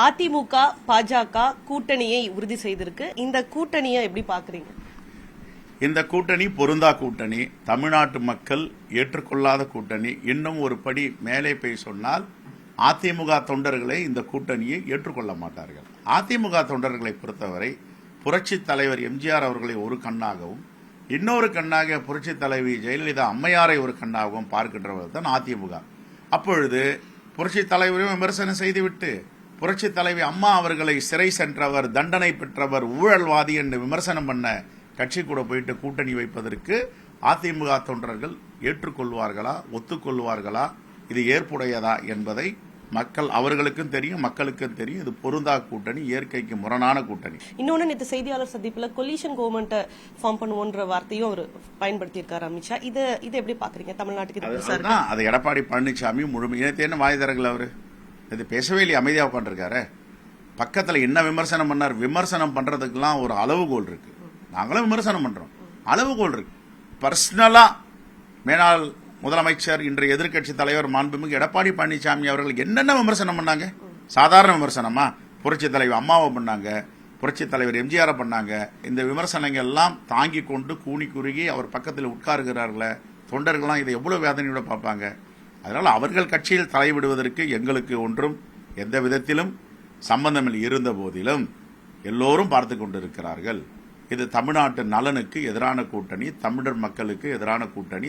அதிமுக பாஜக கூட்டணியை உறுதி செய்திருக்கு. இந்த கூட்டணியை எப்படி பாக்குறீங்க? இந்த கூட்டணி பொருந்தா கூட்டணி, தமிழ்நாட்டு மக்கள் ஏற்றுக்கொள்ளாத கூட்டணி. இன்னும் ஒரு படி மேலே போய் சொன்னால் அதிமுக தொண்டர்களை இந்த கூட்டணியை ஏற்றுக்கொள்ள மாட்டார்கள். அதிமுக தொண்டர்களை பொறுத்தவரை புரட்சி தலைவர் எம்ஜிஆர் அவர்களை ஒரு கண்ணாகவும், இன்னொரு கண்ணாக புரட்சி தலைவி ஜெயலலிதா அம்மையாரை ஒரு கண்ணாகவும் பார்க்கின்றவர் தான் அதிமுக. அப்பொழுது புரட்சி தலைவரையும் விமர்சனம் செய்துவிட்டு புரட்சி தலைவி அம்மா அவர்களை சிறை சென்றவர், தண்டனை பெற்றவர், ஊழல்வாதி என்று விமர்சனம் பண்ண கட்சி கூட போயிட்டு கூட்டணி வைப்பதற்கு அதிமுக தொண்டர்கள் ஏற்றுக்கொள்வார்களா, ஒத்துக்கொள்வார்களா, இது ஏற்புடையதா என்பதை மக்கள் அவர்களுக்கும் தெரியும், மக்களுக்கும் தெரியும். இது பொருந்தா கூட்டணி, இயற்கைக்கு முரணான கூட்டணி. இன்னொன்னு, நேற்று செய்தியாளர் சந்திப்புல கொலிஷன் கவர்மெண்ட் ஃபார்ம் பண்ணுவோன்ற வார்த்தையும் அவர் பயன்படுத்தியிருக்காரு அமித்ஷா. இது எப்படி பாக்குறீங்க? தமிழ்நாட்டுக்கு அது எடப்பாடி பழனிசாமி முழுமையாக என்ன வாய் திறக்கல, அவரு இது பேசவே இல்லையே, அமைதியாக உட்காந்துருக்காரு. பக்கத்துல என்ன விமர்சனம் பண்ணார்? விமர்சனம் பண்றதுக்கெல்லாம் ஒரு அளவுகோல் இருக்கு. நாங்களும் விமர்சனம் பண்றோம், அளவுகோல் இருக்கு. பர்சனலா மேலாள் முதலமைச்சர், இன்றைய எதிர்க்கட்சி தலைவர் மாண்புமிகு எடப்பாடி பழனிசாமி அவர்கள் என்னென்ன விமர்சனம் பண்ணாங்க? சாதாரண விமர்சனமா? புரட்சி தலைவர் அம்மாவை பண்ணாங்க, புரட்சி தலைவர் எம்ஜிஆரை பண்ணாங்க. இந்த விமர்சனங்கள் எல்லாம் தாங்கி கொண்டு கூனி குறுகி அவர் பக்கத்தில் உட்காருகிறார்கள தொண்டர்கள்லாம் இதை எவ்வளவு வேதனையோட பார்ப்பாங்க. அதனால அவர்கள் கட்சியில் தலைவிடுவதற்கு எங்களுக்கு ஒன்றும் எந்த விதத்திலும் சம்பந்தம் இருந்த போதிலும் எல்லோரும் பார்த்து கொண்டிருக்கிறார்கள். இது தமிழ்நாட்டு நலனுக்கு எதிரான கூட்டணி, தமிழர் மக்களுக்கு எதிரான கூட்டணி.